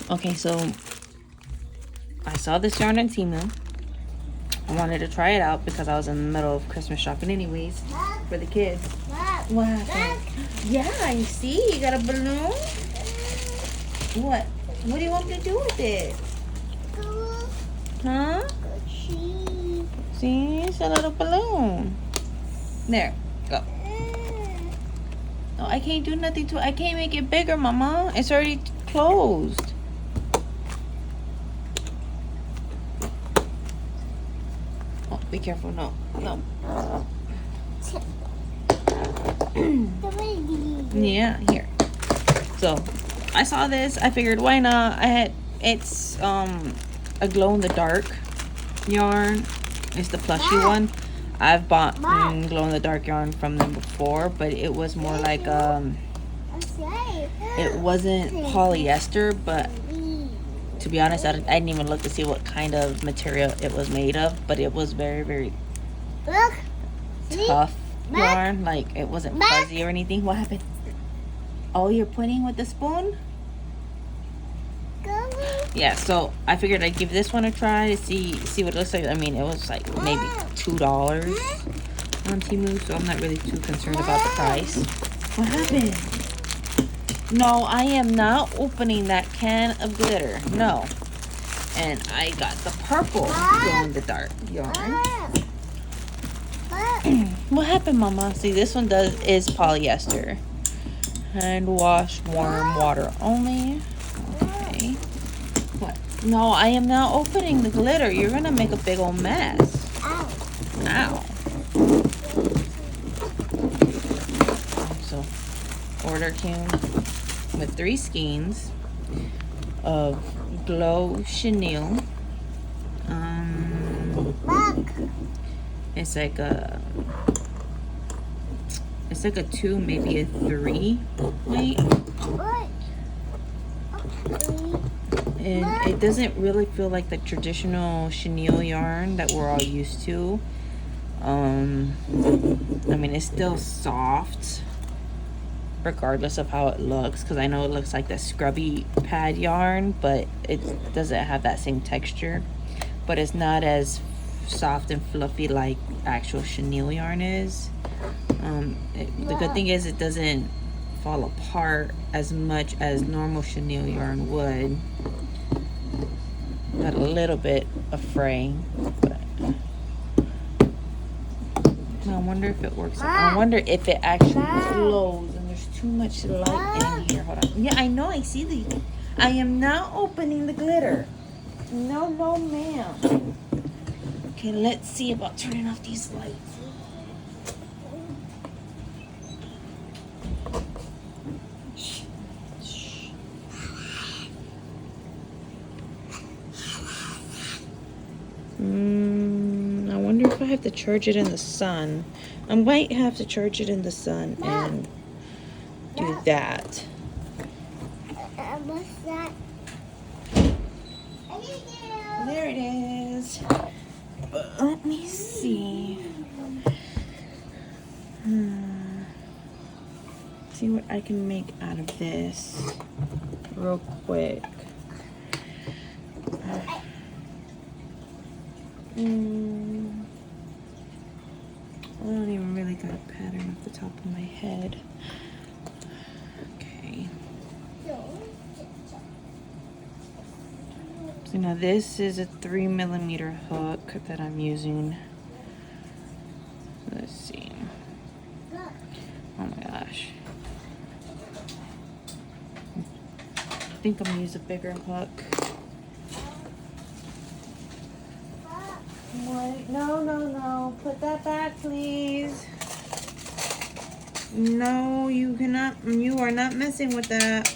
Okay, so I saw this yarn on Temu. I wanted to try it out because I was in the middle of Christmas shopping anyways for the kids. What happened? Yeah, I see. You got a balloon? What? What do you want me to do with it? Huh? See? It's a little balloon. There. Go. No, I can't do nothing to it. I can't make it bigger, Mama. It's already closed. Oh, be careful. No. No. Yeah, here. So, I saw this. I figured, why not? It's a glow-in-the-dark yarn. It's the plushy one. I've bought glow-in-the-dark yarn from them before, but it was more like it wasn't polyester, but to be honest, I didn't even look to see what kind of material it was made of, but it was very, very tough yarn. Like, it wasn't fuzzy or anything. What happened? Oh, you're pointing with the spoon? Yeah, so I figured I'd give this one a try to see what it looks like. I mean, it was like maybe $2 on Temu, so I'm not really too concerned about the price. What happened? No, I am not opening that can of glitter. No. And I got the purple glow-in-the-dark yarn. What happened, Mama? See, this one is polyester. Hand wash, warm water only. Okay. What? No, I am not opening the glitter. You're gonna make a big old mess. Ow. So, order came with 3 skeins of glow chenille. It's like a 2, maybe a 3 weight. And it doesn't really feel like the traditional chenille yarn that we're all used to. I mean, it's still soft regardless of how it looks, because I know it looks like the scrubby pad yarn, but it doesn't have that same texture. But it's not as soft and fluffy like actual chenille yarn is. The good thing is it doesn't fall apart as much as normal chenille yarn would. Got a little bit of fraying, but I wonder if it works. I wonder if it actually glows, and there's too much light in here. Hold on. Yeah, I know. I see the. I am not opening the glitter. No, no, ma'am. Okay, let's see about turning off these lights. I wonder if I have to charge it in the sun. I might have to charge it in the sun and do that. What's that? There it is. But let me see. See what I can make out of this real quick. I don't even really got a pattern off the top of my head. Okay. So now this is a 3mm hook that I'm using. Let's see. Oh my gosh. I think I'm gonna use a bigger hook. What? No, no, no. Put that back, please. No, you cannot. You are not messing with that.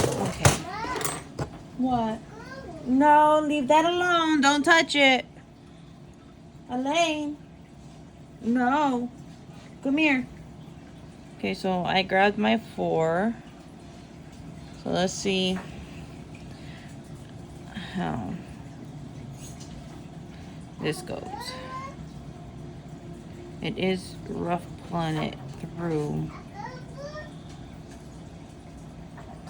Okay. What? No, leave that alone. Don't touch it. Elaine. No. Come here. Okay, so I grabbed my 4. So let's see how this goes. It is rough pulling it through.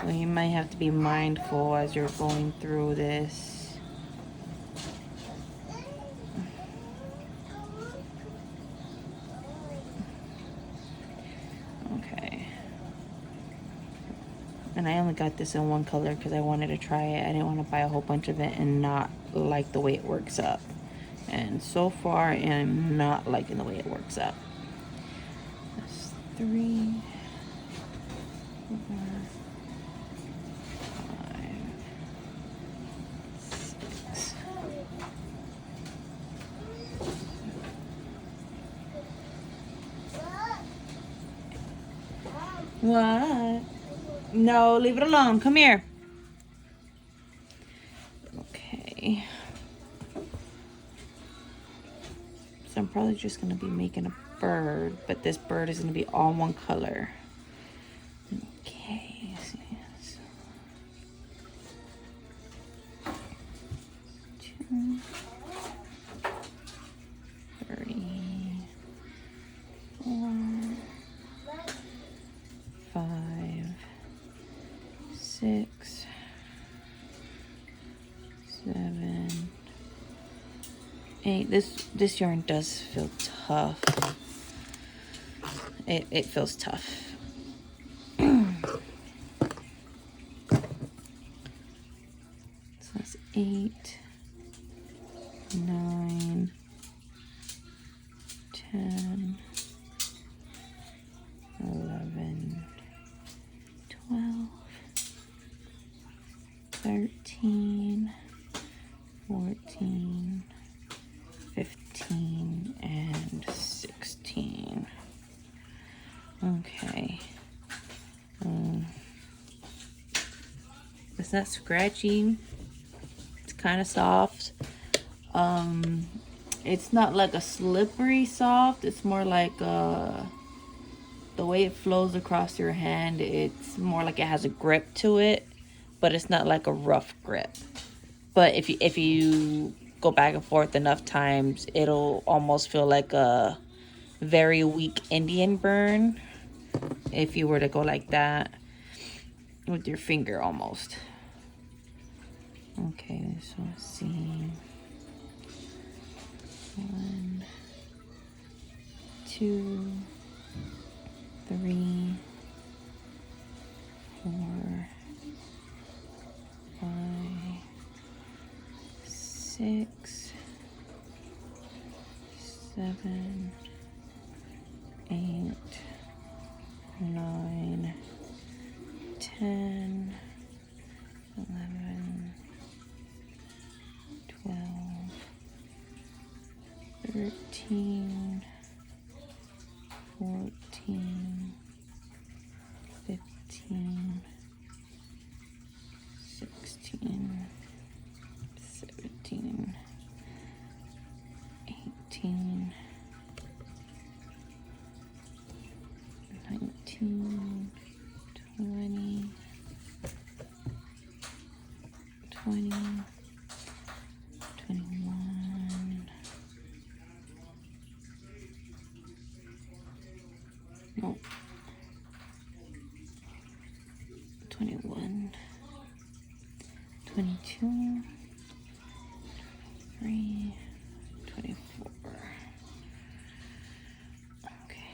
So you might have to be mindful as you're going through this. Okay. And I only got this in one color because I wanted to try it. I didn't want to buy a whole bunch of it and not like the way it works up. And so far, I'm not liking the way it works up. That's 3, 4, 5, 6. What? No, leave it alone. Come here. Okay. So I'm probably just going to be making a bird, but this bird is going to be all one color. Okay. So 2, 3, 4, 5, 6, 7, 8. This yarn does feel tough. It feels tough. So that's 8, 9, 10, 11, 12, 13, 14, 15, and 16. Okay. It's not scratchy. It's kind of soft. It's not like a slippery soft. It's more like the way it flows across your hand. It's more like it has a grip to it, but it's not like a rough grip. But if you go back and forth enough times, it'll almost feel like a very weak Indian burn if you were to go like that with your finger almost. Okay, so let's see. 1, 2, 3, 4, 5, 6, 7, 8, 9, 10, 11, 12, 13, 14, 15, 16, 17, 18, 19, 20, 20, 21, nope, 21, 22, 23, 24. Okay.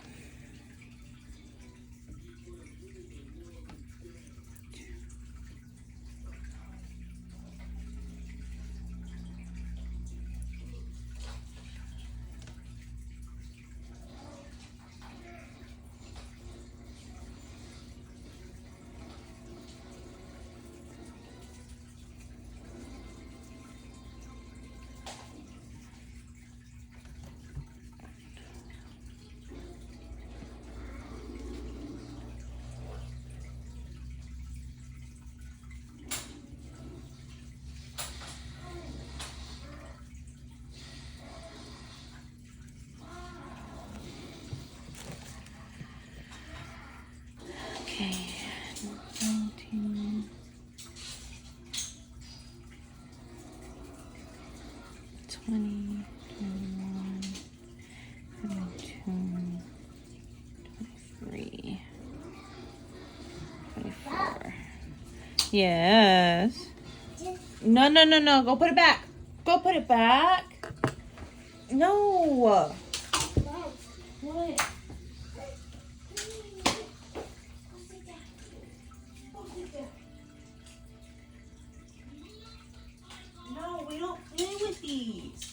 24. Yes. No, no, no, no. Go put it back. Go put it back. No. What? No, we don't play with these.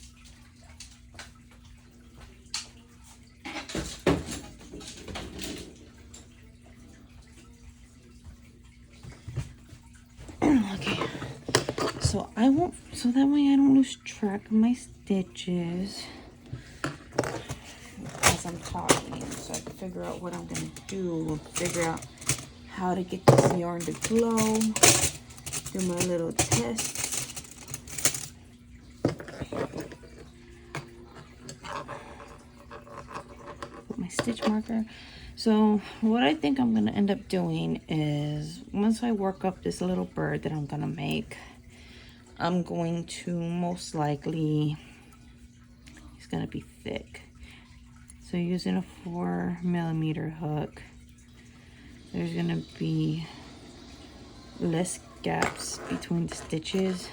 Okay. So so that way I don't lose track of my stitches as I'm talking. So I can figure out what I'm gonna do. Figure out how to get this yarn to glow. Do my little tests. Put my stitch marker. So what I think I'm gonna end up doing is once I work up this little bird that I'm gonna make, I'm going to most likely, it's gonna be thick. So using a 4mm hook, there's gonna be less gaps between the stitches.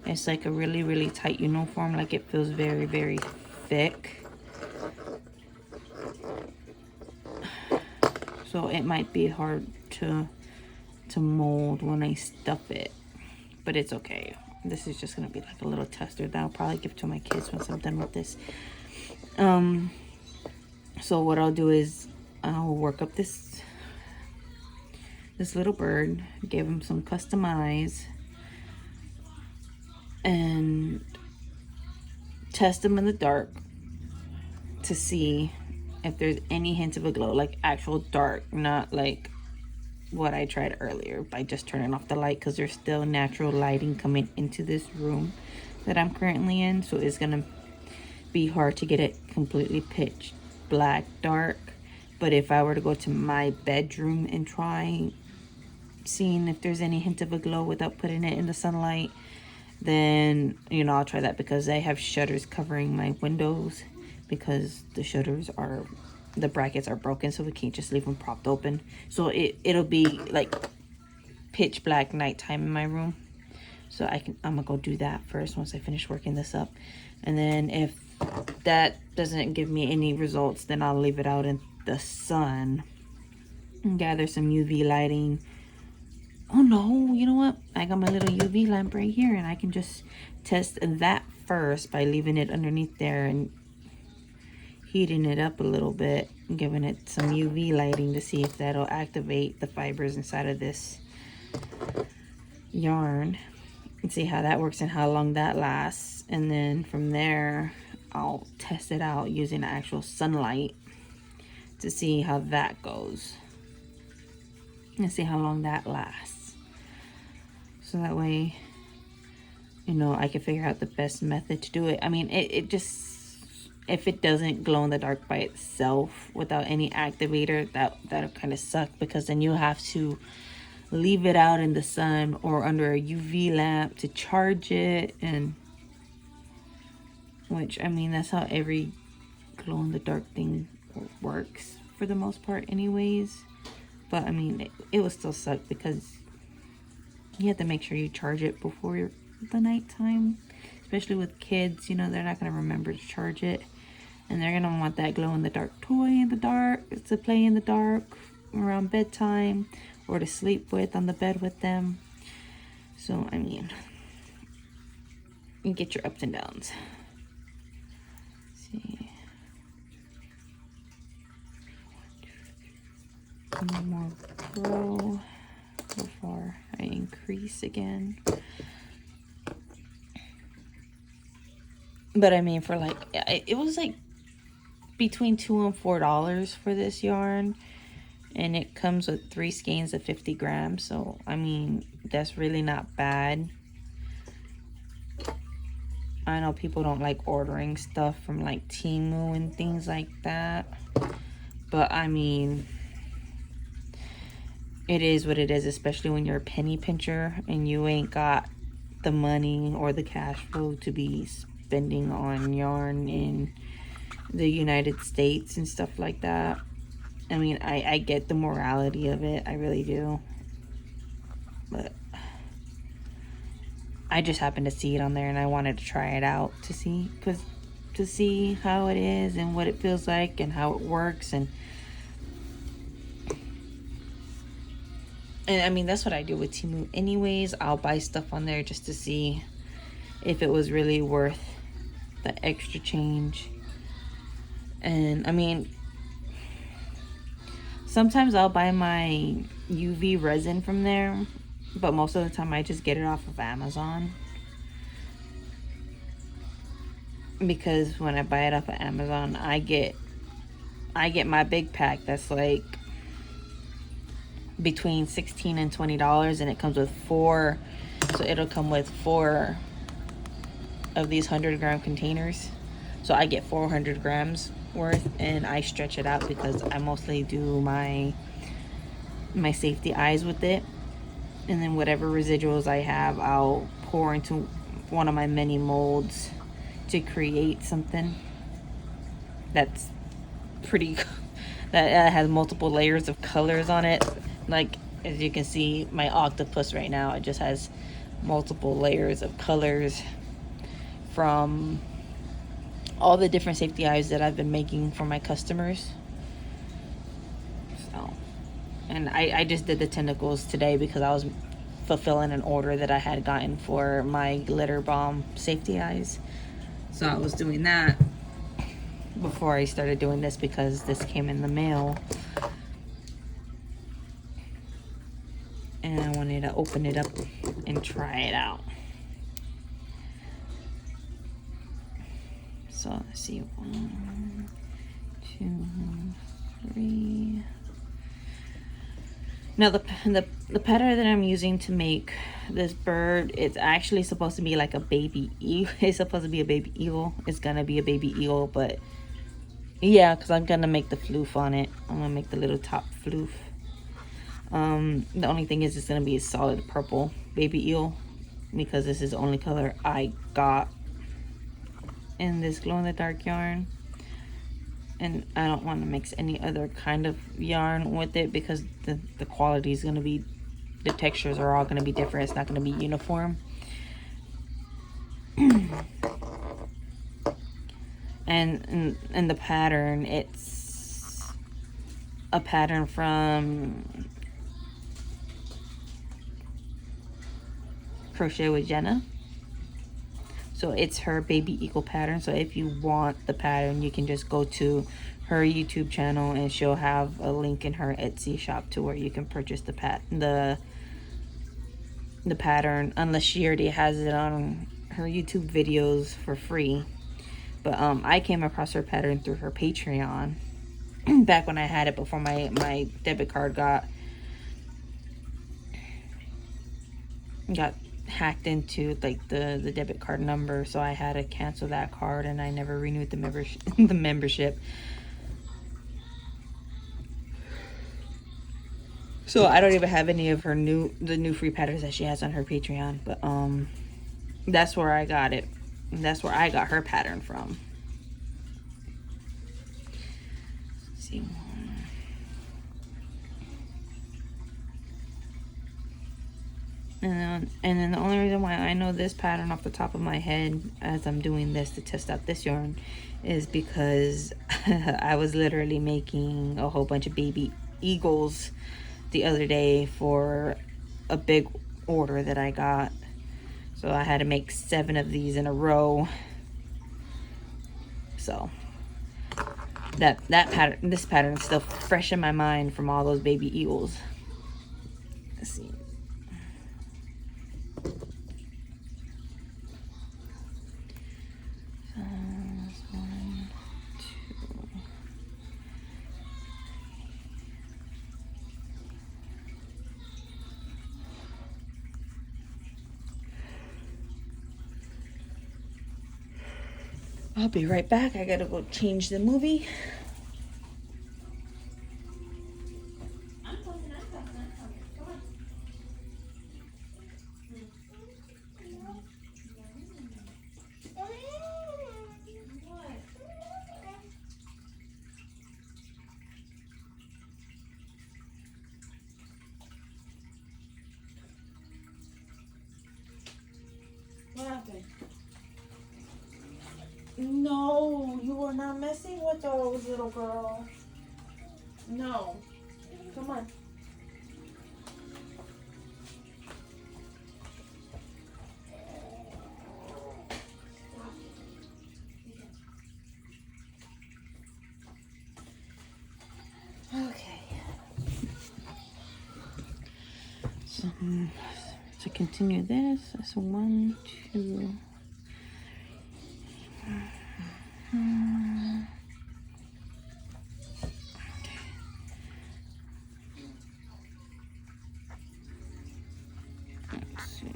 It's like a really, really tight uniform, like it feels very, very thick. So it might be hard to mold when I stuff it, but it's okay. This is just gonna be like a little tester that I'll probably give to my kids once I'm done with this. So what I'll do is I'll work up this little bird, give him some customize, and test them in the dark to see if there's any hint of a glow, like actual dark, not like what I tried earlier by just turning off the light, because there's still natural lighting coming into this room that I'm currently in, so it's gonna be hard to get it completely pitch black dark. But if I were to go to my bedroom and try seeing if there's any hint of a glow without putting it in the sunlight, then you know I'll try that, because I have shutters covering my windows, because the brackets are broken, so we can't just leave them propped open. So it'll be like pitch black nighttime in my room. So I'm gonna go do that first once I finish working this up, and then if that doesn't give me any results, then I'll leave it out in the sun and gather some UV lighting. Oh no, you know what? I got my little UV lamp right here, and I can just test that first by leaving it underneath there and heating it up a little bit and giving it some UV lighting to see if that'll activate the fibers inside of this yarn, and see how that works and how long that lasts. And then from there I'll test it out using actual sunlight to see how that goes and see how long that lasts, so that way, you know, I can figure out the best method to do it. I mean, it just, if it doesn't glow in the dark by itself without any activator, that'll kind of suck, because then you have to leave it out in the sun or under a UV lamp to charge it, and which, I mean, that's how every glow in the dark thing works for the most part anyways. But I mean, it will still suck, because you have to make sure you charge it before the nighttime, especially with kids. You know, they're not going to remember to charge it, and they're going to want that glow in the dark toy in the dark to play in the dark around bedtime, or to sleep with on the bed with them. So I mean, you get your ups and downs. Let's see, one more row before I increase again. But I mean, for like, it was like between $2 and $4 for this yarn, and it comes with 3 skeins of 50 grams. So I mean, that's really not bad. I know people don't like ordering stuff from like Temu and things like that, but I mean, it is what it is, especially when you're a penny pincher and you ain't got the money or the cash flow to be spending on yarn in the United States and stuff like that. I mean, I get the morality of it, I really do. but I just happened to see it on there and I wanted to try it out to see how it is and what it feels like and how it works. And I mean, that's what I do with Temu anyways. I'll buy stuff on there just to see if it was really worth the extra change. And I mean, sometimes I'll buy my UV resin from there, but most of the time I just get it off of Amazon. Because when I buy it off of Amazon, I get my big pack that's like between $16 and $20, and it comes with 4. So it'll come with 4 of these 100-gram containers. So I get 400 grams worth, and I stretch it out because I mostly do my safety eyes with it. And then whatever residuals I have, I'll pour into one of my mini molds to create something that's pretty that has multiple layers of colors on it. Like, as you can see, my octopus right now, it just has multiple layers of colors from all the different safety eyes that I've been making for my customers. So, and I just did the tentacles today because I was fulfilling an order that I had gotten for my glitter bomb safety eyes. So I was doing that before I started doing this because this came in the mail. And I wanted to open it up and try it out. So let's see, 1, 2, 3. Now the pattern that I'm using to make this bird, it's actually supposed to be like a baby eagle. It's supposed to be a baby eagle. It's gonna be a baby eagle, but yeah, because I'm gonna make the floof on it. I'm gonna make the little top floof. The only thing is it's gonna be a solid purple baby eel because this is the only color I got in this glow-in-the-dark yarn. And I don't want to mix any other kind of yarn with it because the quality is going to be, the textures are all going to be different. It's not going to be uniform. and the pattern, it's a pattern from Crochet with Jenna. So it's her baby eagle pattern. So if you want the pattern, you can just go to her YouTube channel and she'll have a link in her Etsy shop to where you can purchase the pattern, unless she already has it on her YouTube videos for free. But I came across her pattern through her Patreon back when I had it before my debit card got hacked into like the debit card number, so I had to cancel that card and I never renewed the membership. So I don't even have any of her new free patterns that she has on her Patreon, but that's where I got it. That's where I got her pattern from. Let's see. And then the only reason why I know this pattern off the top of my head as I'm doing this to test out this yarn is because I was literally making a whole bunch of baby eagles the other day for a big order that I got. So I had to make 7 of these in a row. So that pattern, this pattern is still fresh in my mind from all those baby eagles. Let's see. I'll be right back. I gotta go change the movie. No, you are not messing with those, little girl. No. Come on. Okay. So, to continue this, so 1, 2. Let's see.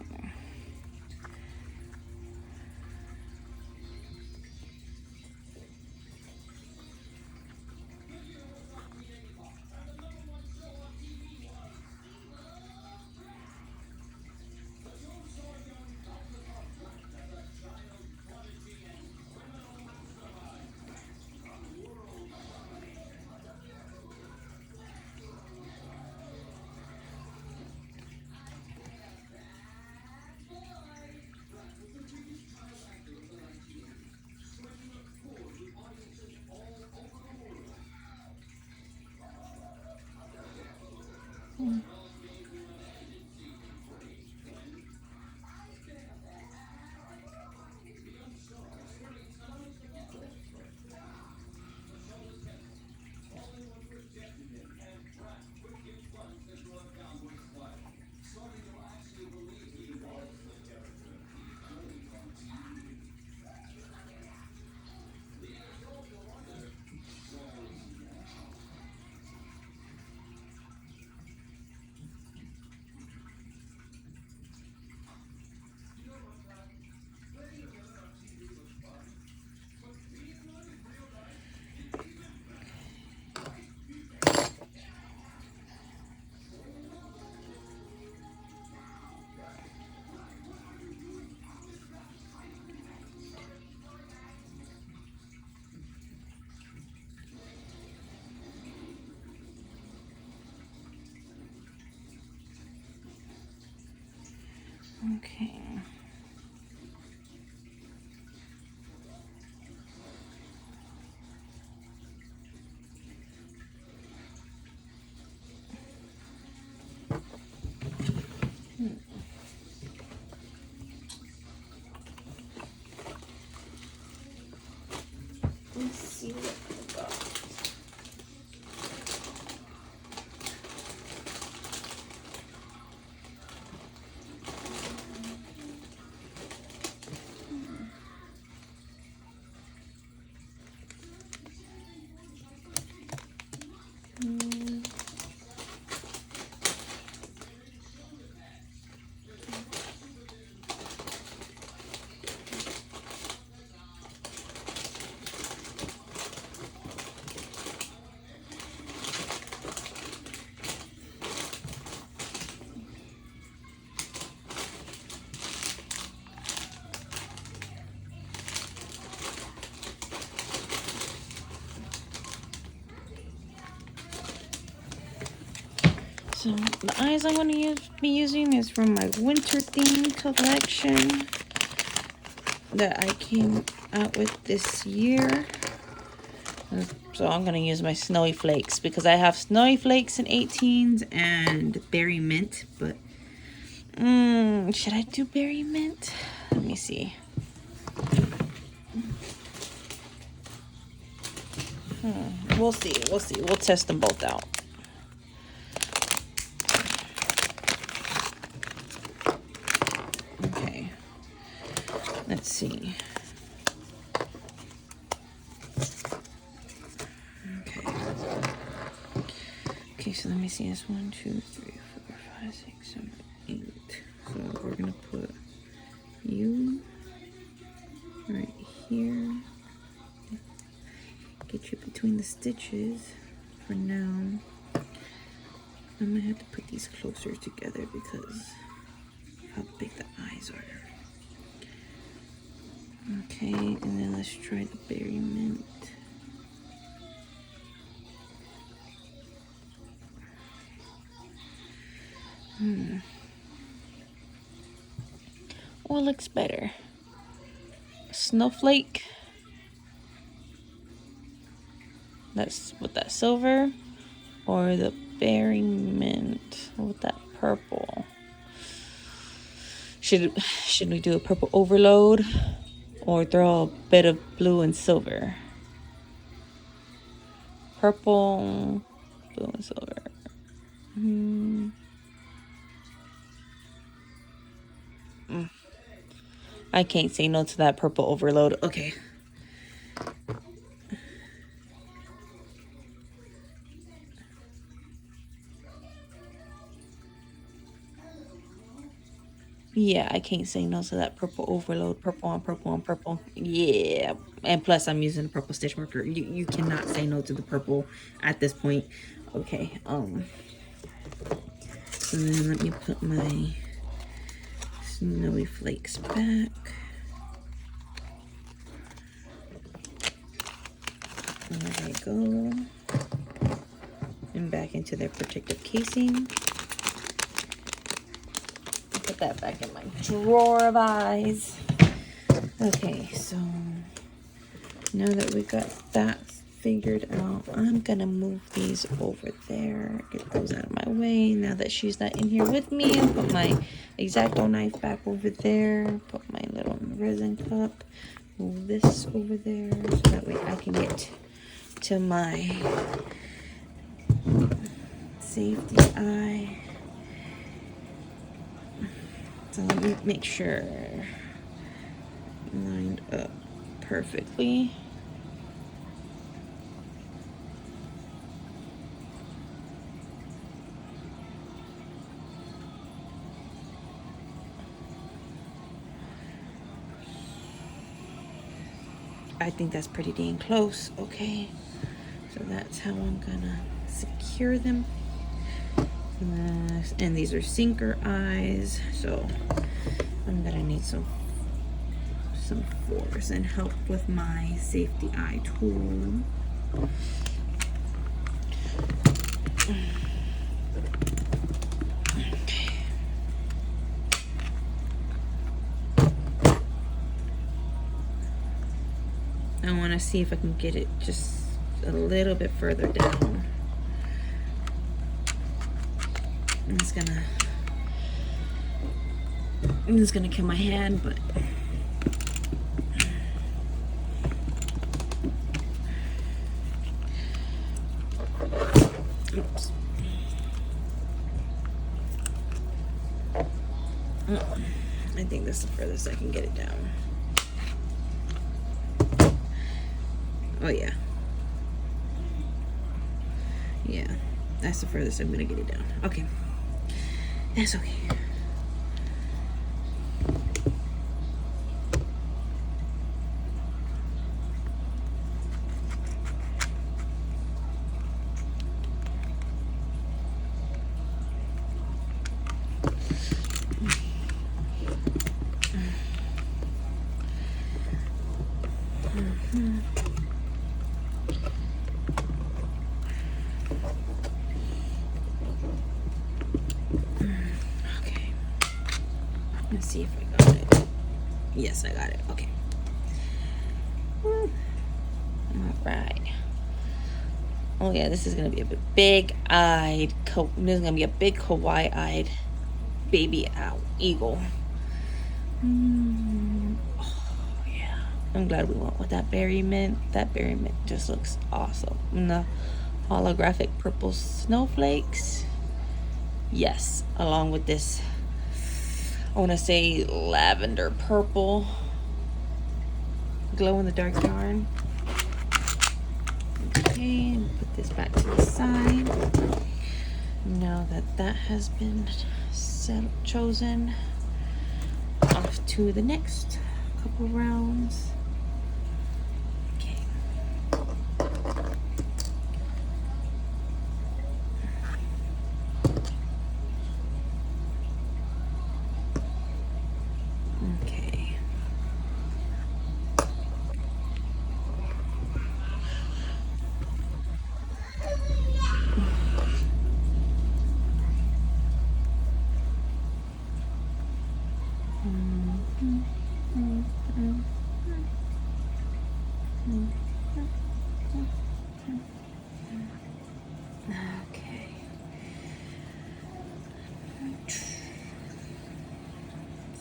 Okay. Let's see what I got. So the eyes I'm going to be using is from my winter theme collection that I came out with this year. So I'm going to use my Snowy Flakes because I have Snowy Flakes in 18s and Berry Mint. But should I do Berry Mint? Let me see. We'll see. We'll see. We'll test them both out. Okay. Let's see. Okay, so let me see. It's 1, 2, 3, 4, 5, 6, 7, 8. So we're gonna put you right here. Get you between the stitches for now. I'm gonna have to put these closer together because of how big the eyes are. Okay, and then let's try the Berry Mint. What looks better? Snowflake That's with that silver, or the berry mint with that purple. Should we do a purple overload or throw a bit of blue and silver? Purple, blue and silver. I can't say no to that purple overload. Okay. Yeah, I can't say no to that purple overload. Purple on purple on purple. Yeah. And plus I'm using a purple stitch marker. You cannot say no to the purple at this point. Okay. So then let me put my snowy flakes back. There they go. And back into their protective casing. Put that back in my drawer of eyes. Okay, so now that we got that figured out, I'm gonna move these over there, get those out of my way. Now that she's not in here with me, I'll put my X-Acto knife back over there, put my little resin cup, move this over there, so that way I can get to my safety eye. So let me make sure lined up perfectly. I think that's pretty dang close. Okay, so that's how I'm gonna secure them. And these are sinker eyes, so I'm gonna need some force and help with my safety eye tool. Okay. I want to see if I can get it just a little bit further down. It's gonna kill my hand, but oops. I think that's the furthest I can get it down. Oh yeah. Yeah, that's the furthest I'm gonna get it down. Okay. That's okay. Okay. Let's see if I got it. Yes, I got it. Okay. All right. Oh yeah, this is gonna be a big-eyed. This is gonna be a big kawaii-eyed baby owl eagle. Oh yeah, I'm glad we went with that berry mint. That berry mint just looks awesome. And the holographic purple snowflakes. Yes, along with this, I want to say lavender purple glow in the dark yarn. Okay, and put this back to the side. Now that that has been chosen, off to the next couple rounds. Okay. Okay.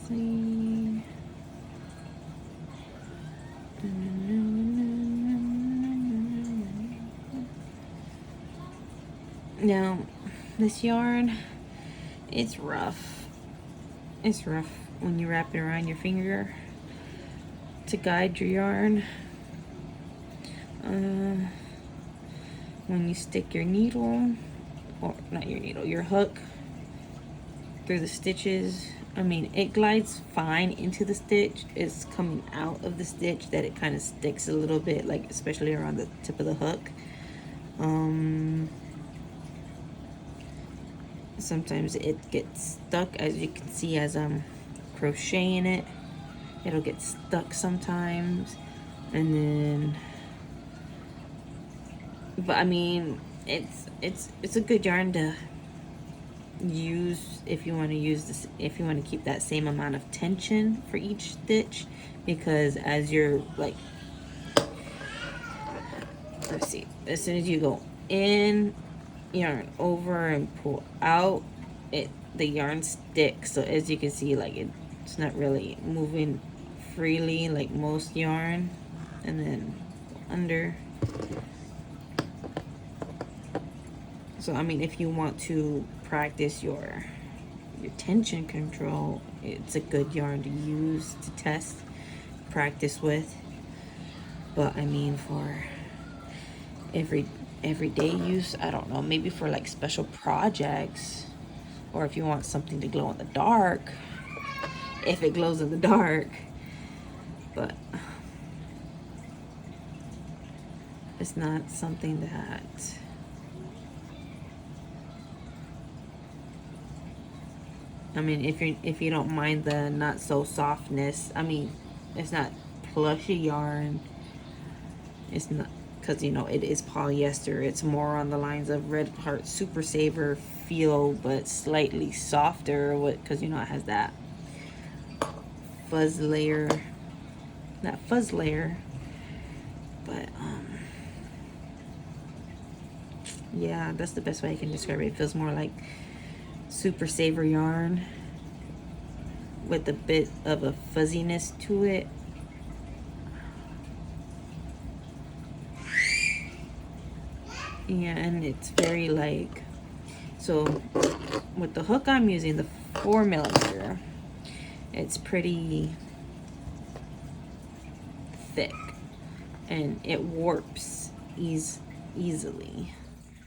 see. Now, this yarn, it's rough. It's rough when you wrap it around your finger to guide your yarn. When you stick your needle, or not your needle, your hook through the stitches, I mean, it glides fine into the stitch. It's coming out of the stitch that it kind of sticks a little bit, like especially around the tip of the hook. Sometimes it gets stuck, as you can see, as I'm crocheting it. It'll get stuck sometimes, and then, but I mean, it's a good yarn to use if you want to use this, if you want to keep that same amount of tension for each stitch, because as you're like, let's see, as soon as you go in, yarn over and pull out, the yarn sticks. So as you can see, like it's not really moving freely like most yarn. And then under. So I mean, if you want to practice your tension control, it's a good yarn to use to test, practice with. But I mean, for everyday use, I don't know, maybe for like special projects, or if you want something to glow in the dark, if it glows in the dark. But it's not something that I mean, if you don't mind the not so softness, I mean, it's not plushy yarn. It's not, because you know it is polyester. It's more on the lines of Red Heart Super Saver feel, but slightly softer. Because you know it has that fuzz layer, But yeah, that's the best way I can describe it. It feels more like Super Saver yarn with a bit of a fuzziness to it. Yeah, and it's very like, so with the hook I'm using, the 4mm, it's pretty thick and it warps easily.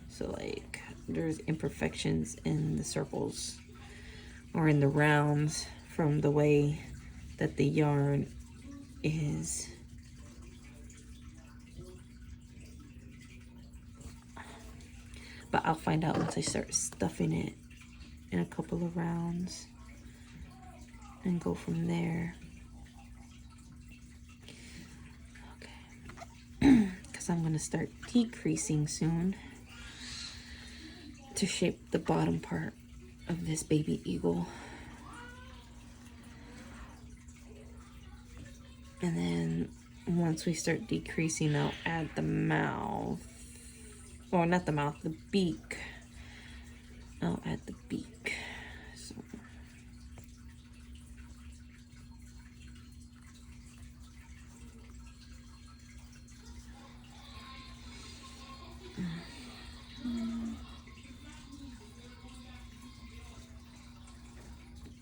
So like there's imperfections in the circles or in the rounds from the way that the yarn is. But I'll find out once I start stuffing it in a couple of rounds and go from there. Okay. Because I'm going to start decreasing soon to shape the bottom part of this baby eagle. And then once we start decreasing, I'll add the mouth. Or not the mouth, the beak. I'll add the beak. So.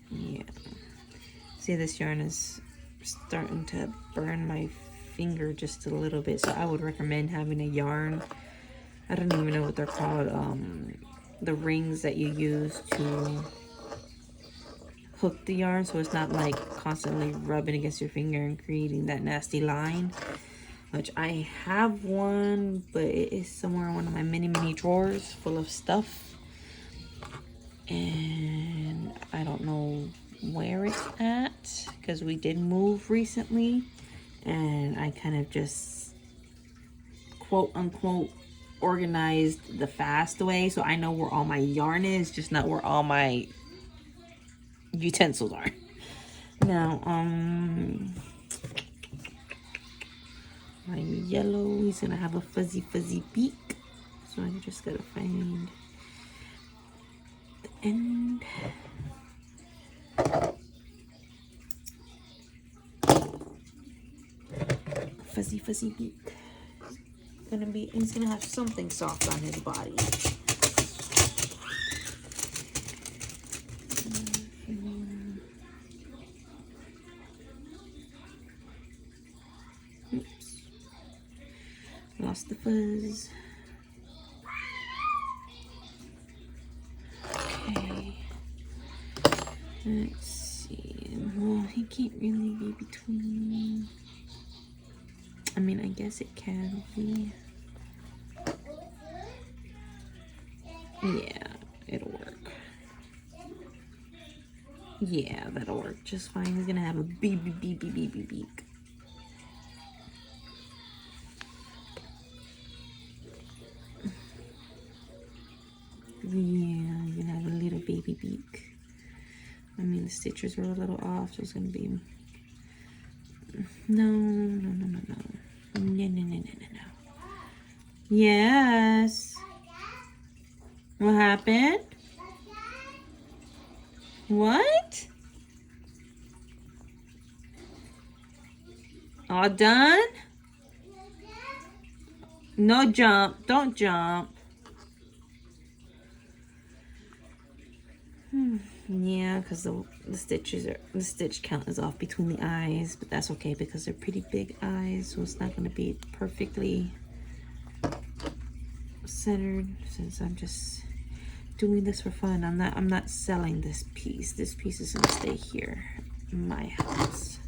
Yeah. See, this yarn is starting to burn my finger just a little bit, so I would recommend having a yarn. I don't even know what they're called. The rings that you use to hook the yarn, so it's not like constantly rubbing against your finger and creating that nasty line. Which I have one, but it is somewhere in one of my mini drawers full of stuff, and I don't know where it's at because we did move recently, and I kind of just quote unquote organized the fast way, so I know where all my yarn is, just not where all my utensils are. Now, my yellow is gonna have a fuzzy beak, so I just gotta find the end. fuzzy beak. He's gonna have something soft on his body. Oops. Lost the fuzz. Okay. Let's see. Well, he can't really be between. I mean, I guess it can be. Yeah, it'll work. Yeah, that'll work just fine. He's gonna have a beep. Yeah, you're gonna have a little baby beak. I mean, the stitches are a little off, so it's gonna be. No. Yes. What happened? What? All done? No jump. Don't jump. Yeah, because the stitch count is off between the eyes, but that's okay because they're pretty big eyes, so it's not going to be perfectly centered since I'm just doing this for fun. I'm not selling this piece. This piece is going to stay here in my house.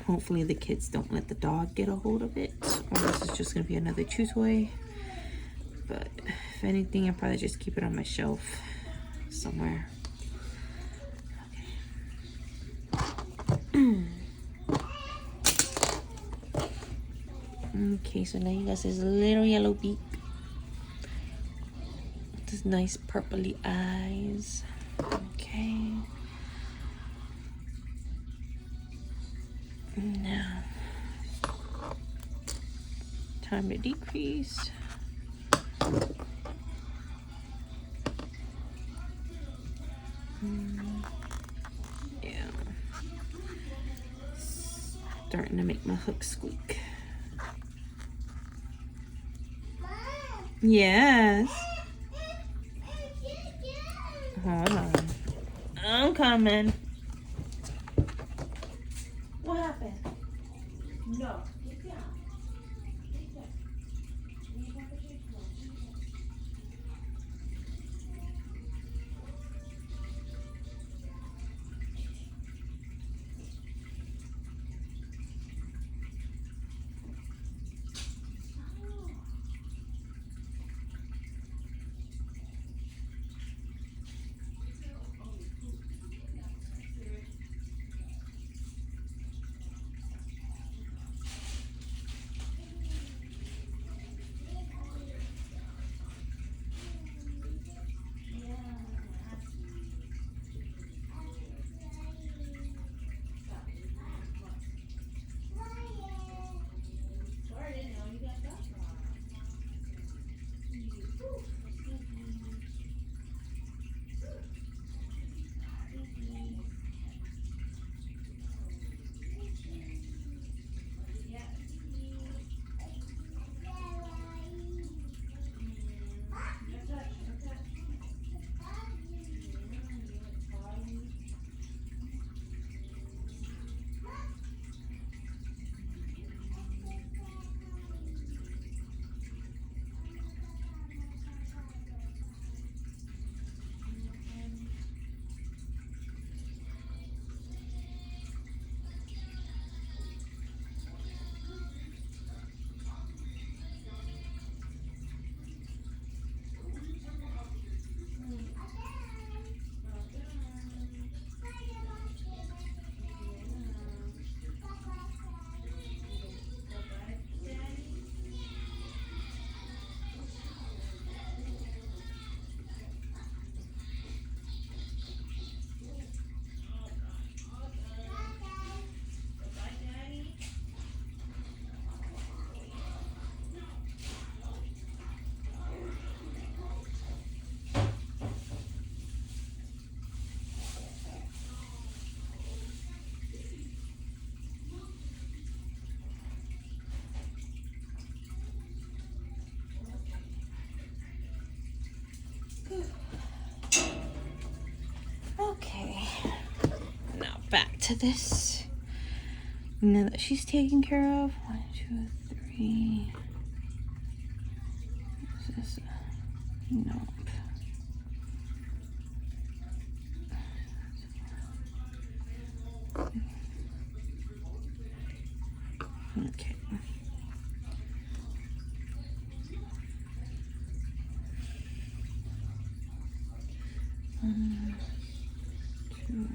Hopefully the kids don't let the dog get a hold of it, or this is just going to be another chew toy. But if anything, I'll probably just keep it on my shelf somewhere. Okay, so now you got this little yellow beak. This nice purpley eyes. Okay. Now, time to decrease. Yeah. Starting to make my hook squeak. Yes. Hold on. I'm coming. What happened? No. Get down. Get down. to this. Now that she's taken care of. 1, 2, 3. This is nope. Okay. 1, 2.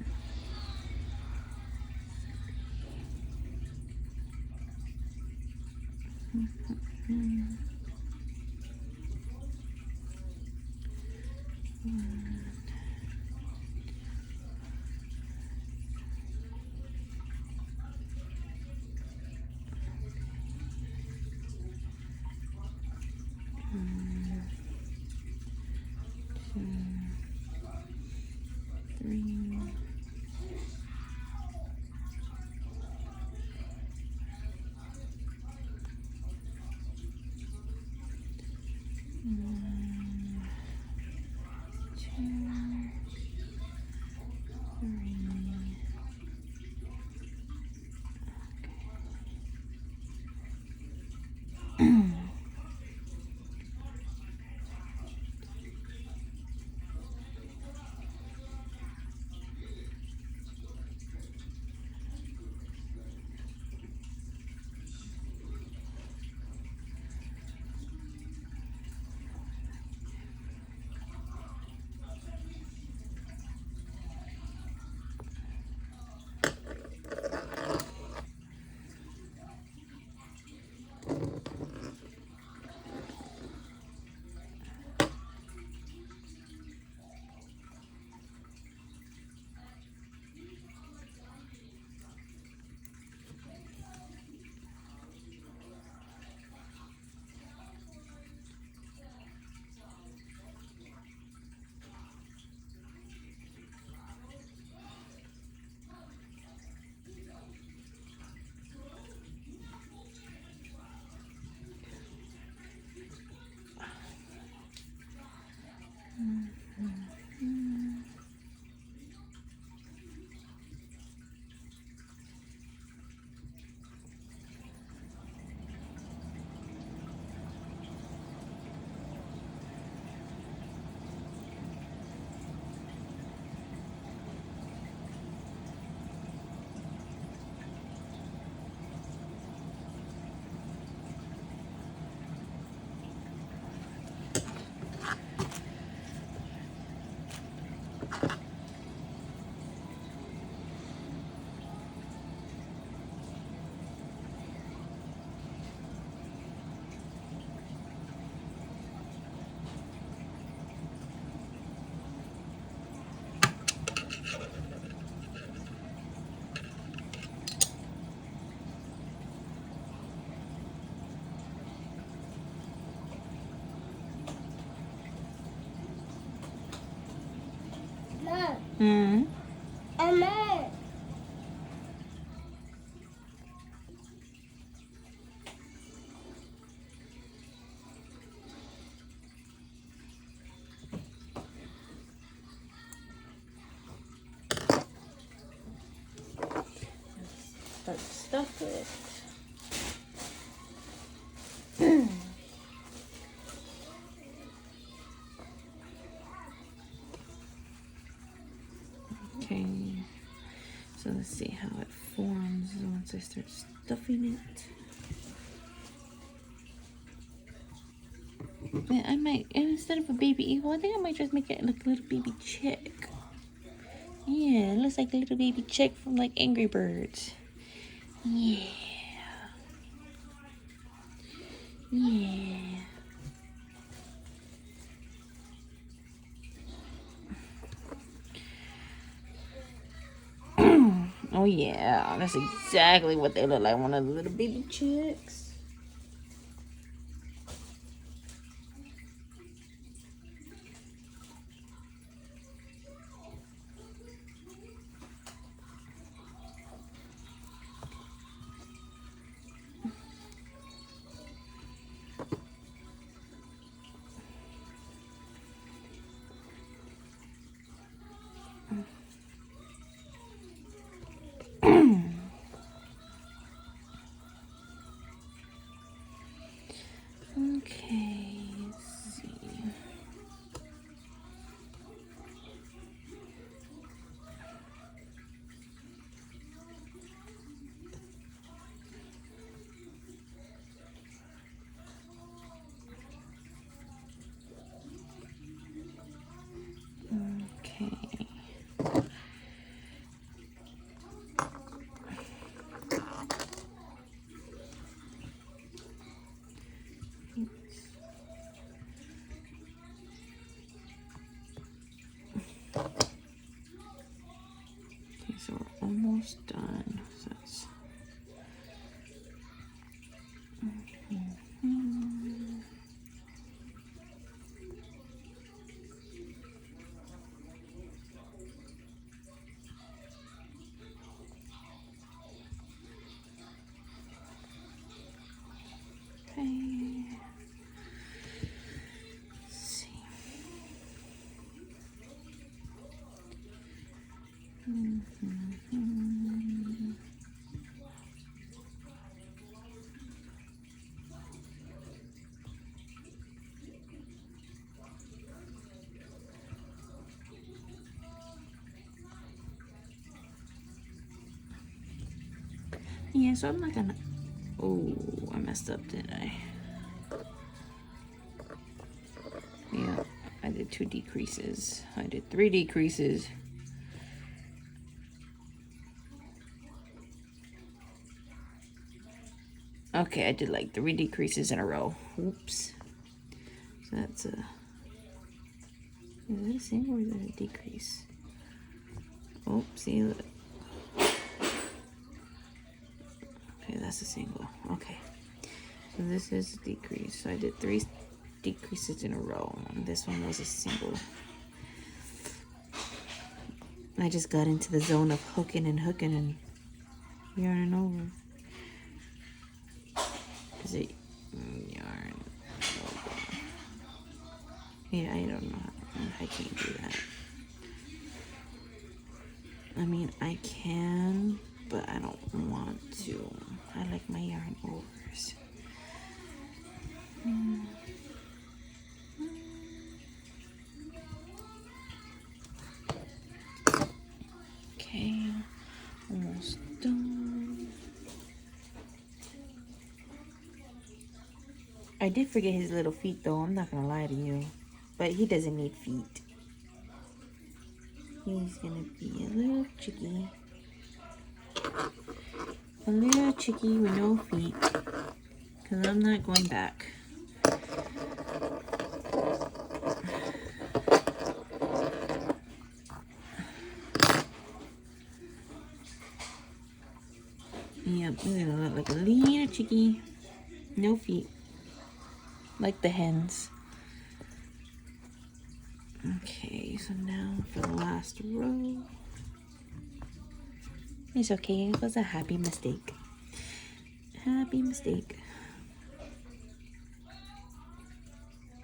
Hmm. Start to stuff it. Okay. So let's see how it forms once I start stuffing it. Yeah, I might, instead of a baby eagle, I think I might just make it like a little baby chick. Yeah, it looks like a little baby chick from like Angry Birds. Yeah. Yeah. Oh yeah, that's exactly what they look like, one of the little baby chicks. almost done. So that's okay. Let's see. Yeah, so I'm not gonna. Oh, I messed up, didn't I? Yeah, I did 2 decreases. I did 3 decreases. Okay, I did like 3 decreases in a row. Oops. So that's a. Is that a single or is that a decrease? Oh, see, look. Okay, that's a single. Okay. So this is a decrease. So I did 3 decreases in a row. And this one was a single. I just got into the zone of hooking and yarning over. Is it yarn over? Yeah, I don't know. I can't do that. I mean, I can, but I don't want to. I like my yarn overs. Okay, almost done. I did forget his little feet though, I'm not gonna lie to you. But he doesn't need feet. He's gonna be a little chickie. A little chickie with no feet. Because I'm not going back. Yep, he's gonna look like a little chickie. No feet. Like the hens. Okay, so now for the last row. It's okay, it was a happy mistake. Happy mistake.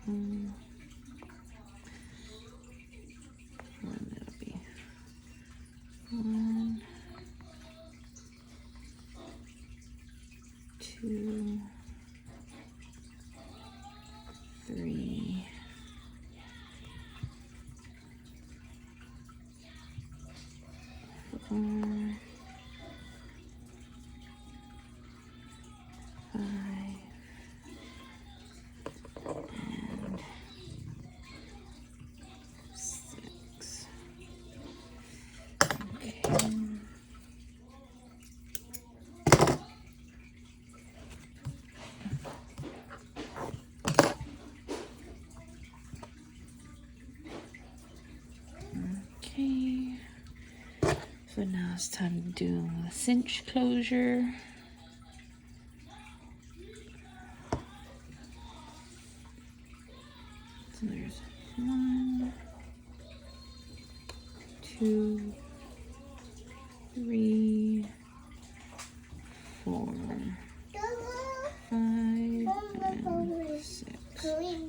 And that'll be 1, 2, 3, 4, 5, and 6. Okay. Okay. So now it's time to do the cinch closure. So there's 1, 2, 3, 4, 5, and 6.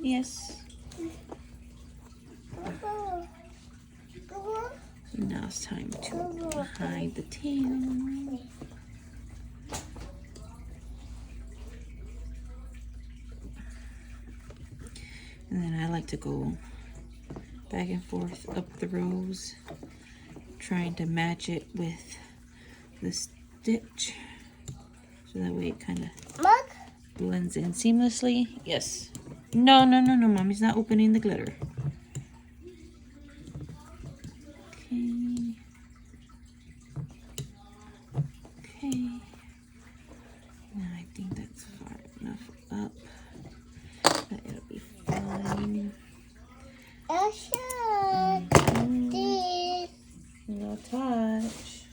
Yes. So now it's time to hide the tail. And then I like to go back and forth up the rows, trying to match it with the stitch, so that way it kind of blends in seamlessly. Yes. No, Mommy's not opening the glitter. Okay. Okay. Now I think that's far enough up that it'll be fine. No touch.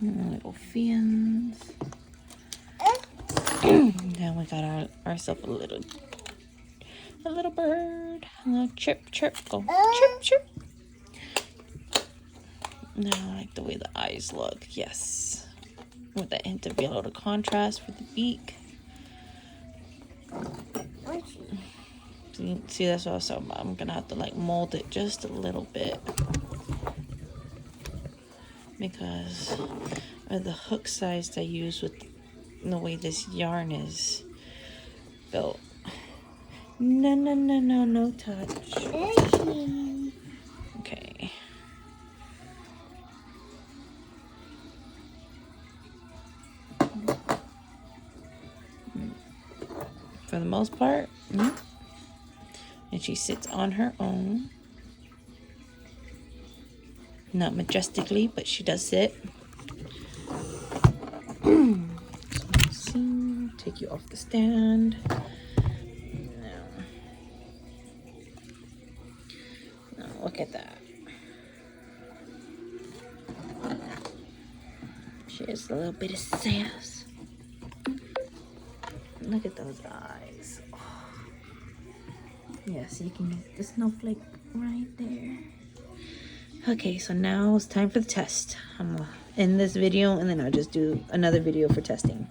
Little fins. Then we got ourselves a little bird. A little chirp, chirp, go chirp, chirp. Now I like the way the eyes look. Yes, with that hint of yellow to contrast with the beak. See, that's what I was talking about. I'm gonna have to like mold it just a little bit because of the hook size I use with the way this yarn is built. No touch. Okay. For the most part, and she sits on her own. Not majestically, but she does sit. So let's see. Take you off the stand. Now look at that. She has a little bit of sass. Look at those eyes. Oh. Yes, you can get the snowflake right there. Okay, so now it's time for the test. I'm gonna end this video and then I'll just do another video for testing.